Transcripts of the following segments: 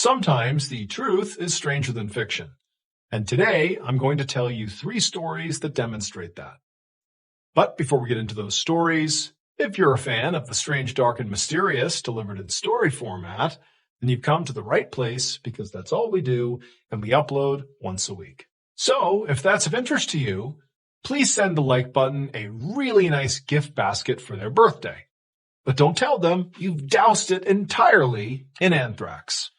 Sometimes the truth is stranger than fiction. And today I'm going to tell you 3 stories that demonstrate that. But before we get into those stories, if you're a fan of the strange, dark, and mysterious delivered in story format, then you've come to the right place because that's all we do and we upload once a week. So if that's of interest to you, please send the like button a really nice gift basket for their birthday. But don't tell them you've doused it entirely in anthrax.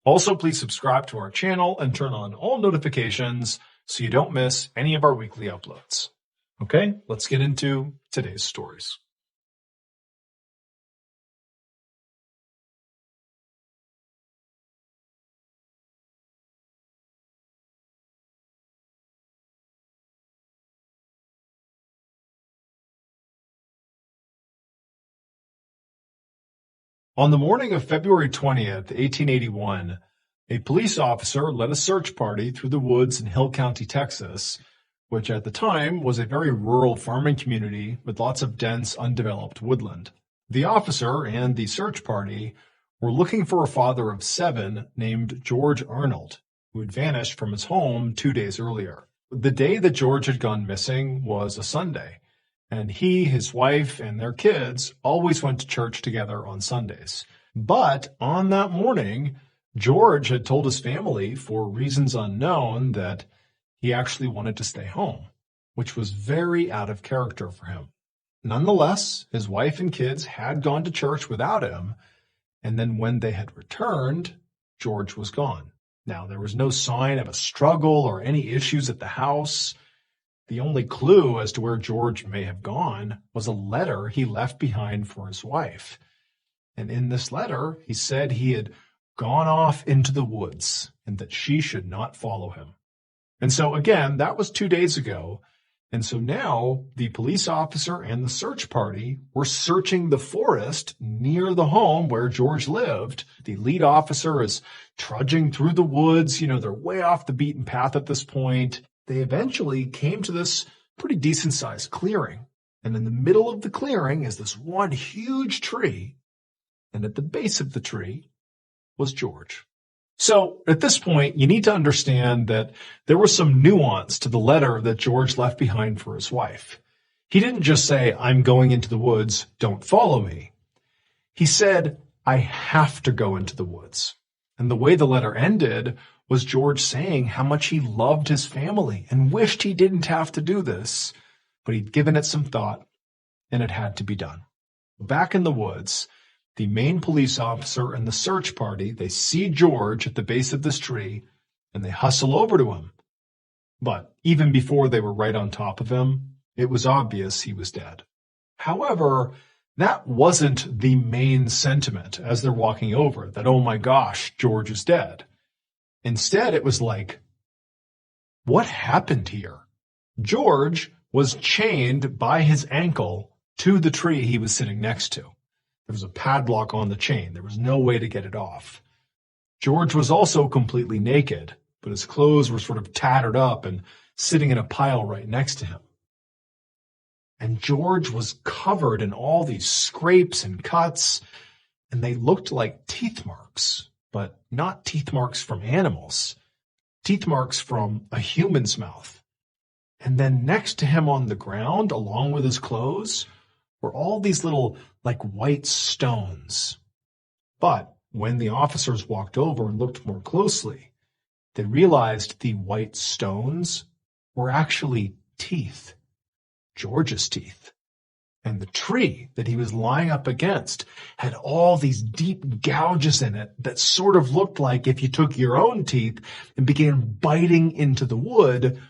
Also, please subscribe to our channel and turn on all notifications so you don't miss any of our weekly uploads. Okay, let's get into today's stories. On the morning of February 20th, 1881, a police officer led a search party through the woods in Hill County, Texas, which at the time was a very rural farming community with lots of dense, undeveloped woodland. The officer and the search party were looking for a father of 7 named George Arnold, who had vanished from his home 2 days earlier. The day that George had gone missing was a Sunday, and he, his wife, and their kids always went to church together on Sundays. But on that morning, George had told his family, for reasons unknown, that he actually wanted to stay home, which was very out of character for him. Nonetheless, his wife and kids had gone to church without him, and then when they had returned, George was gone. Now, there was no sign of a struggle or any issues at the house. The only clue as to where George may have gone was a letter he left behind for his wife. And in this letter, he said he had gone off into the woods and that she should not follow him. And so again, that was 2 days ago. And so now the police officer and the search party were searching the forest near the home where George lived. The lead officer is trudging through the woods. They're way off the beaten path at this point. They eventually came to this pretty decent-sized clearing. And in the middle of the clearing is this one huge tree. And at the base of the tree was George. So at this point, you need to understand that there was some nuance to the letter that George left behind for his wife. He didn't just say, "I'm going into the woods, don't follow me." He said, "I have to go into the woods." And the way the letter ended was George saying how much he loved his family and wished he didn't have to do this, but he'd given it some thought and it had to be done. Back in the woods, the main police officer and the search party, they see George at the base of this tree and they hustle over to him. But even before they were right on top of him, it was obvious he was dead. However, that wasn't the main sentiment as they're walking over, that, oh my gosh, George is dead. Instead, it was like, what happened here? George was chained by his ankle to the tree he was sitting next to. There was a padlock on the chain. There was no way to get it off. George was also completely naked, but his clothes were sort of tattered up and sitting in a pile right next to him. And George was covered in all these scrapes and cuts, and they looked like teeth marks. But not teeth marks from animals, teeth marks from a human's mouth. And then next to him on the ground, along with his clothes, were all these little, like, white stones. But when the officers walked over and looked more closely, they realized the white stones were actually teeth, George's teeth. And the tree that he was lying up against had all these deep gouges in it that sort of looked like if you took your own teeth and began biting into the wood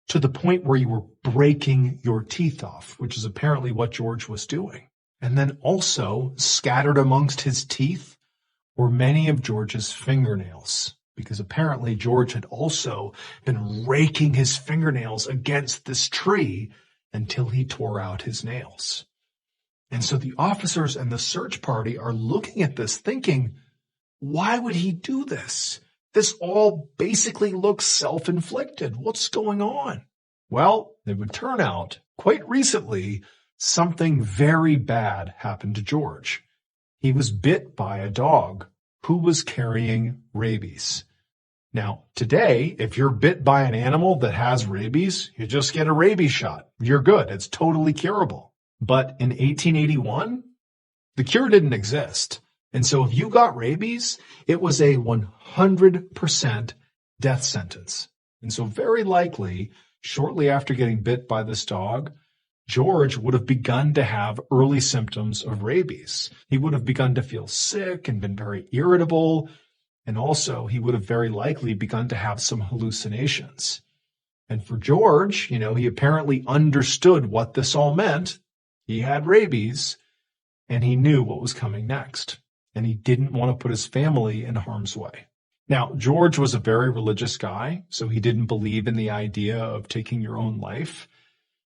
to the point where you were breaking your teeth off, which is apparently what George was doing. And then also scattered amongst his teeth were many of George's fingernails, because apparently George had also been raking his fingernails against this tree until he tore out his nails. And so the officers and the search party are looking at this thinking, why would he do this? This all basically looks self-inflicted. What's going on? Well, it would turn out, quite recently, something very bad happened to George. He was bit by a dog who was carrying rabies. Now, today, if you're bit by an animal that has rabies, you just get a rabies shot. You're good. It's totally curable. But in 1881, the cure didn't exist. And so if you got rabies, it was a 100% death sentence. And so very likely, shortly after getting bit by this dog, George would have begun to have early symptoms of rabies. He would have begun to feel sick and been very irritable. And also, he would have very likely begun to have some hallucinations. And for George, he apparently understood what this all meant. He had rabies, and he knew what was coming next. And he didn't want to put his family in harm's way. Now, George was a very religious guy, so he didn't believe in the idea of taking your own life.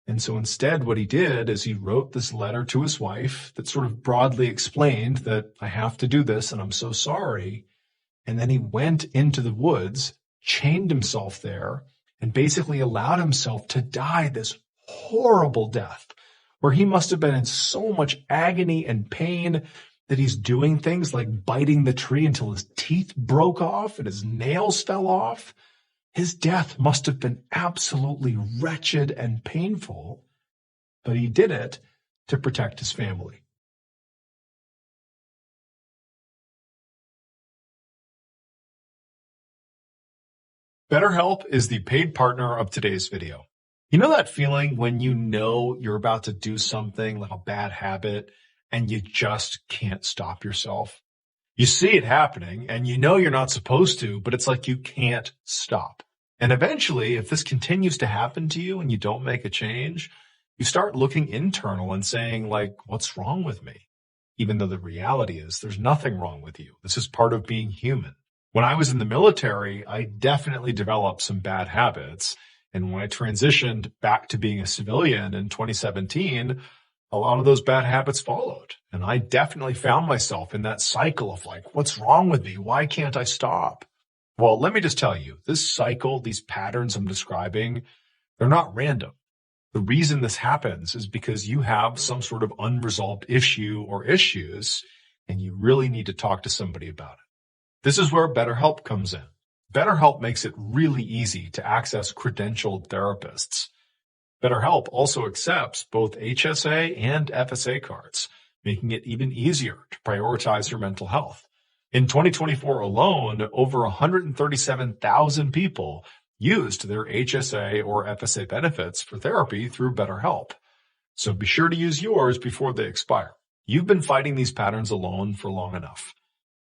And so instead, what he did is he wrote this letter to his wife that sort of broadly explained that I have to do this and I'm so sorry. And then he went into the woods, chained himself there, and basically allowed himself to die this horrible death, where he must have been in so much agony and pain that he's doing things like biting the tree until his teeth broke off and his nails fell off. His death must have been absolutely wretched and painful, but he did it to protect his family. BetterHelp is the paid partner of today's video. You know that feeling when you know you're about to do something like a bad habit and you just can't stop yourself? You see it happening and you know you're not supposed to, but it's like you can't stop. And eventually, if this continues to happen to you and you don't make a change, you start looking internal and saying, like, what's wrong with me? Even though the reality is there's nothing wrong with you. This is part of being human. When I was in the military, I definitely developed some bad habits. And when I transitioned back to being a civilian in 2017, a lot of those bad habits followed. And I definitely found myself in that cycle of like, what's wrong with me? Why can't I stop? Well, let me just tell you, this cycle, these patterns I'm describing, they're not random. The reason this happens is because you have some sort of unresolved issue or issues, and you really need to talk to somebody about it. This is where BetterHelp comes in. BetterHelp makes it really easy to access credentialed therapists. BetterHelp also accepts both HSA and FSA cards, making it even easier to prioritize your mental health. In 2024 alone, over 137,000 people used their HSA or FSA benefits for therapy through BetterHelp. So be sure to use yours before they expire. You've been fighting these patterns alone for long enough.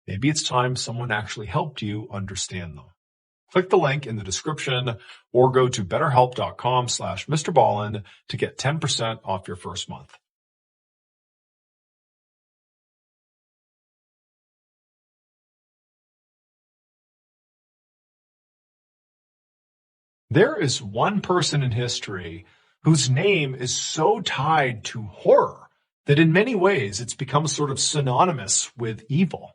Maybe it's time someone actually helped you understand them. Click the link in the description or go to betterhelp.com/Mr. Ballen to get 10% off your first month. There is one person in history whose name is so tied to horror that in many ways it's become sort of synonymous with evil.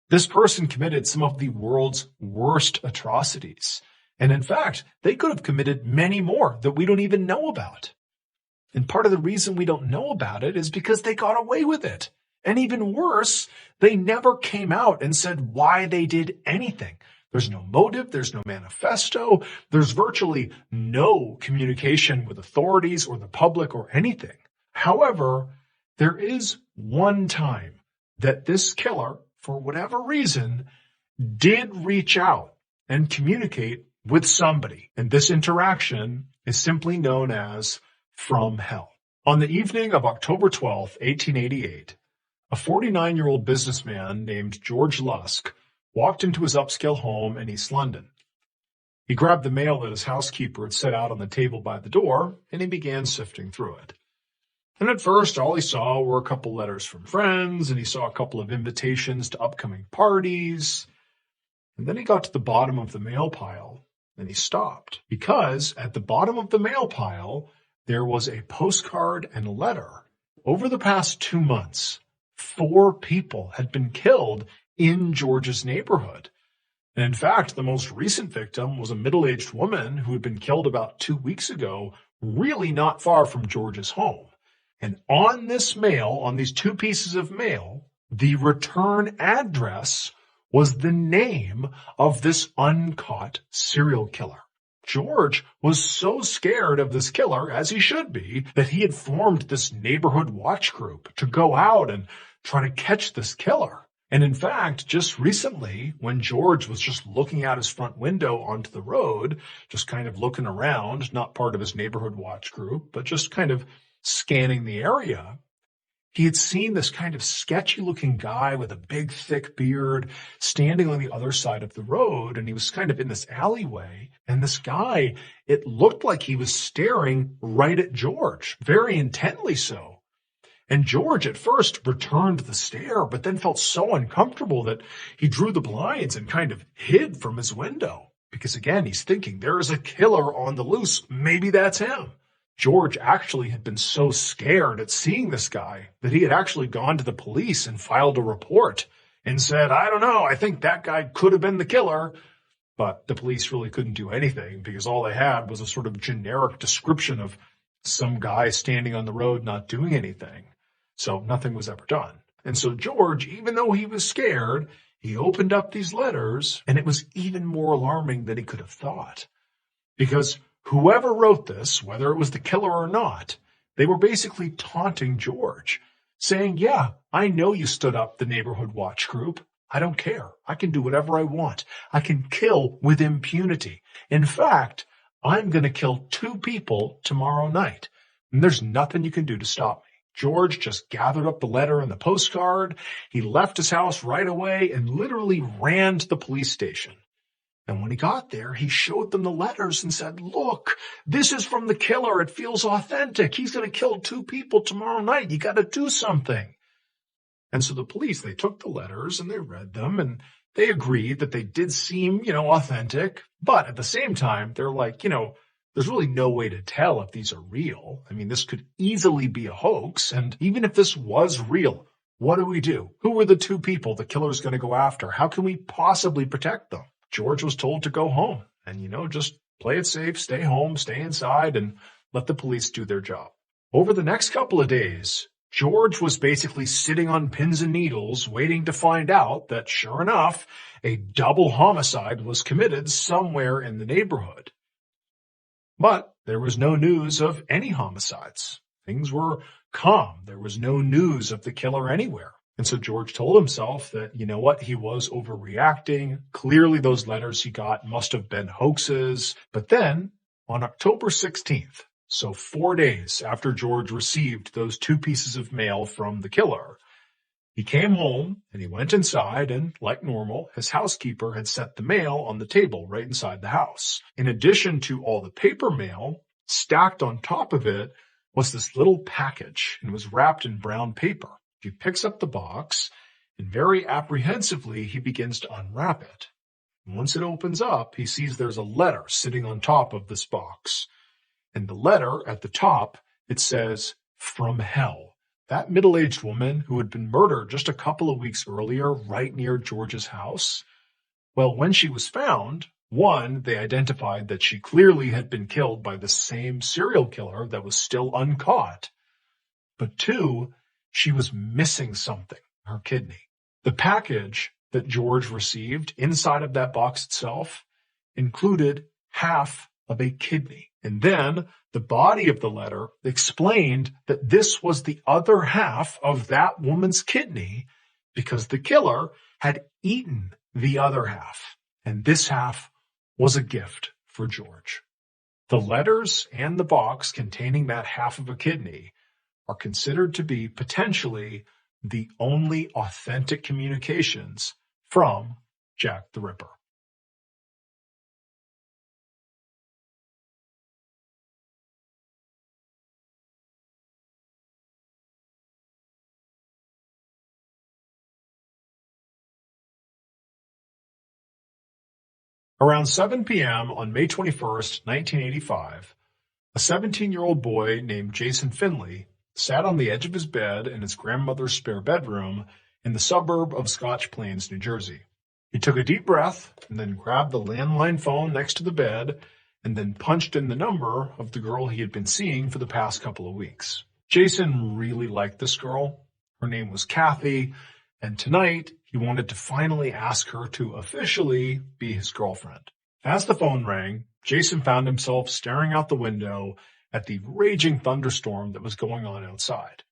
This person committed some of the world's worst atrocities. And in fact, they could have committed many more that we don't even know about. And part of the reason we don't know about it is because they got away with it. And even worse, they never came out and said why they did anything. There's no motive, there's no manifesto, there's virtually no communication with authorities or the public or anything. However, there is one time that this killer, for whatever reason, did reach out and communicate with somebody. And this interaction is simply known as from hell. On the evening of October 12th, 1888, a 49-year-old businessman named George Lusk walked into his upscale home in East London. He grabbed the mail that his housekeeper had set out on the table by the door, and he began sifting through it. And at first, all he saw were a couple letters from friends, and he saw a couple of invitations to upcoming parties. And then he got to the bottom of the mail pile, and he stopped. Because at the bottom of the mail pile, there was a postcard and a letter. Over the past 2 months, 4 people had been killed in George's neighborhood. And in fact, the most recent victim was a middle-aged woman who had been killed about 2 weeks ago, really not far from George's home. And on this mail, on these 2 pieces of mail, the return address was the name of this uncaught serial killer. George was so scared of this killer, as he should be, that he had formed this neighborhood watch group to go out and try to catch this killer. And in fact, just recently, when George was just looking out his front window onto the road, just kind of looking around, not part of his neighborhood watch group, but just kind of scanning the area, he had seen this kind of sketchy-looking guy with a big, thick beard standing on the other side of the road, and he was kind of in this alleyway. And this guy, it looked like he was staring right at George, very intently so. And George at first returned the stare, but then felt so uncomfortable that he drew the blinds and kind of hid from his window. Because again, he's thinking, there is a killer on the loose. Maybe that's him. George actually had been so scared at seeing this guy that he had actually gone to the police and filed a report and said, I don't know, I think that guy could have been the killer. But the police really couldn't do anything because all they had was a sort of generic description of some guy standing on the road not doing anything. So nothing was ever done. And so George, even though he was scared, he opened up these letters, and it was even more alarming than he could have thought. Because whoever wrote this, whether it was the killer or not, they were basically taunting George, saying, yeah, I know you stood up the neighborhood watch group. I don't care. I can do whatever I want. I can kill with impunity. In fact, I'm going to kill 2 people tomorrow night, and there's nothing you can do to stop me. George just gathered up the letter and the postcard. He left his house right away and literally ran to the police station. And when he got there, he showed them the letters and said, look, this is from the killer. It feels authentic. He's going to kill 2 people tomorrow night. You got to do something. And so the police, they took the letters and they read them and they agreed that they did seem, authentic. But at the same time, they're like, there's really no way to tell if these are real. I mean, this could easily be a hoax. And even if this was real, what do we do? Who are the 2 people the killer's going to go after? How can we possibly protect them? George was told to go home and, just play it safe, stay home, stay inside, and let the police do their job. Over the next couple of days, George was basically sitting on pins and needles waiting to find out that, sure enough, a double homicide was committed somewhere in the neighborhood. But there was no news of any homicides. Things were calm. There was no news of the killer anywhere. And so George told himself that, he was overreacting. Clearly those letters he got must have been hoaxes. But then on October 16th, so 4 days after George received those 2 pieces of mail from the killer, he came home and he went inside and, like normal, his housekeeper had set the mail on the table right inside the house. In addition to all the paper mail, stacked on top of it was this little package and was wrapped in brown paper. He picks up the box and very apprehensively he begins to unwrap it. And once it opens up, he sees there's a letter sitting on top of this box. And the letter at the top, it says, "From hell." That middle-aged woman who had been murdered just a couple of weeks earlier right near George's house, well, when she was found, 1, they identified that she clearly had been killed by the same serial killer that was still uncaught. But 2, she was missing something, her kidney. The package that George received inside of that box itself included half of a kidney. And then the body of the letter explained that this was the other half of that woman's kidney because the killer had eaten the other half. And this half was a gift for George. The letters and the box containing that half of a kidney are considered to be potentially the only authentic communications from Jack the Ripper. Around 7 p.m. on May 21st, 1985, a 17-year-old boy named Jason Finley sat on the edge of his bed in his grandmother's spare bedroom in the suburb of Scotch Plains, New Jersey. He took a deep breath and then grabbed the landline phone next to the bed and then punched in the number of the girl he had been seeing for the past couple of weeks. Jason really liked this girl. Her name was Kathy, and tonight He wanted to finally ask her to officially be his girlfriend. As the phone rang, Jason found himself staring out the window at the raging thunderstorm that was going on outside.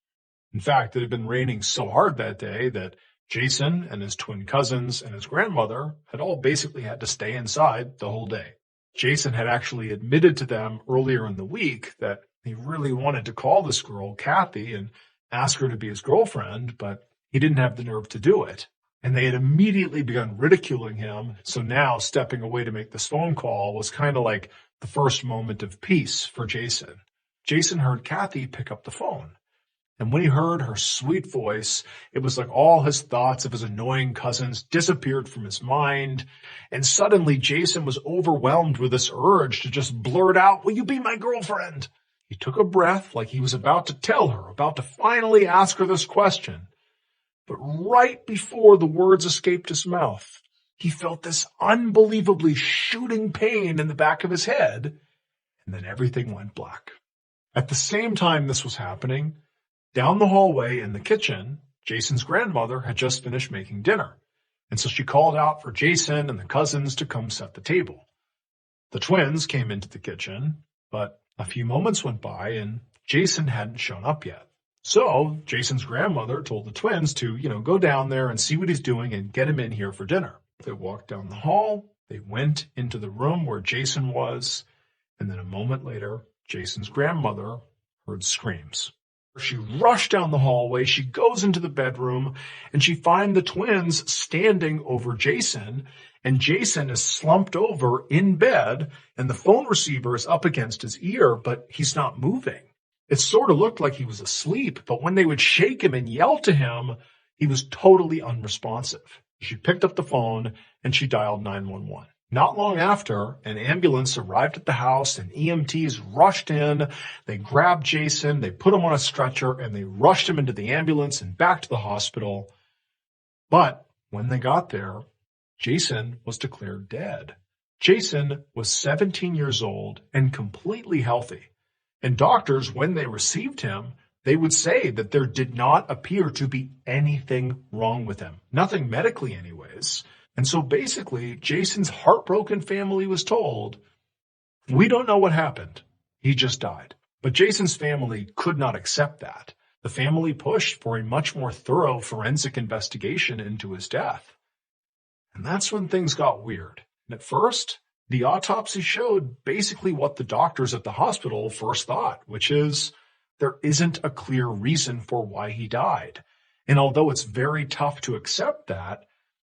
In fact, it had been raining so hard that day that Jason and his twin cousins and his grandmother had all basically had to stay inside the whole day. Jason had actually admitted to them earlier in the week that he really wanted to call this girl, Kathy, and ask her to be his girlfriend, but he didn't have the nerve to do it. And they had immediately begun ridiculing him, so now stepping away to make this phone call was kind of like the first moment of peace for Jason. Jason heard Kathy pick up the phone. And when he heard her sweet voice, it was like all his thoughts of his annoying cousins disappeared from his mind. And suddenly Jason was overwhelmed with this urge to just blurt out, "Will you be my girlfriend?" He took a breath like he was about to tell her, about to finally ask her this question. But right before the words escaped his mouth, he felt this unbelievably shooting pain in the back of his head, and then everything went black. At the same time this was happening, down the hallway in the kitchen, Jason's grandmother had just finished making dinner, and so she called out for Jason and the cousins to come set the table. The twins came into the kitchen, but a few moments went by and Jason hadn't shown up yet. So Jason's grandmother told the twins to, go down there and see what he's doing and get him in here for dinner. They walked down the hall, they went into the room where Jason was, and then a moment later, Jason's grandmother heard screams. She rushed down the hallway, she goes into the bedroom, and she finds the twins standing over Jason, and Jason is slumped over in bed, and the phone receiver is up against his ear, but he's not moving. It sort of looked like he was asleep, but when they would shake him and yell to him, he was totally unresponsive. She picked up the phone, and she dialed 911. Not long after, an ambulance arrived at the house and EMTs rushed in. They grabbed Jason, they put him on a stretcher, and they rushed him into the ambulance and back to the hospital. But when they got there, Jason was declared dead. Jason was 17 years old and completely healthy. And doctors, when they received him, they would say that there did not appear to be anything wrong with him. Nothing medically anyways. And so basically, Jason's heartbroken family was told, "We don't know what happened. He just died." But Jason's family could not accept that. The family pushed for a much more thorough forensic investigation into his death. And that's when things got weird. And at first, the autopsy showed basically what the doctors at the hospital first thought, which is there isn't a clear reason for why he died. And although it's very tough to accept that,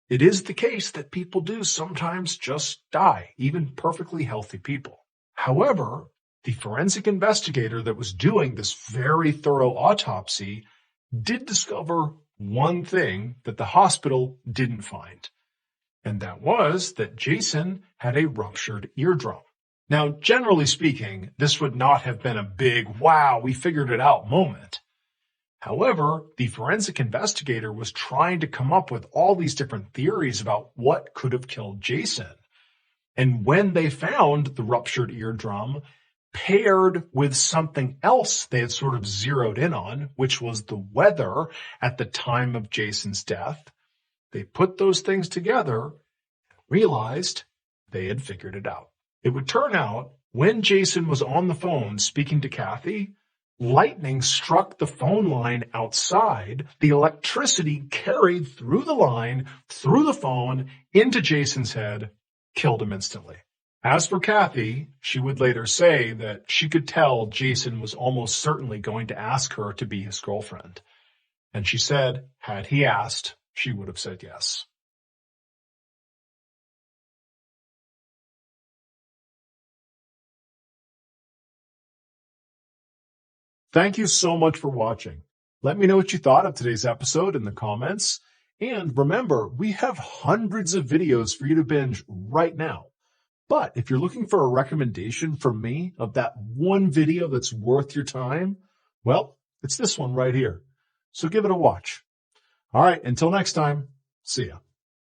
it is the case that people do sometimes just die, even perfectly healthy people. However, the forensic investigator that was doing this very thorough autopsy did discover one thing that the hospital didn't find. And that was that Jason had a ruptured eardrum. Now, generally speaking, this would not have been a big, wow, we figured it out moment. However, the forensic investigator was trying to come up with all these different theories about what could have killed Jason. And when they found the ruptured eardrum paired with something else they had sort of zeroed in on, which was the weather at the time of Jason's death, they put those things together and realized they had figured it out. It would turn out when Jason was on the phone speaking to Kathy, lightning struck the phone line outside. The electricity carried through the line, through the phone, into Jason's head, killed him instantly. As for Kathy, she would later say that she could tell Jason was almost certainly going to ask her to be his girlfriend. And she said, had he asked, she would have said yes. Thank you so much for watching. Let me know what you thought of today's episode in the comments. And remember, we have hundreds of videos for you to binge right now. But if you're looking for a recommendation from me of that one video that's worth your time, well, it's this one right here. So give it a watch. All right, until next time, see ya.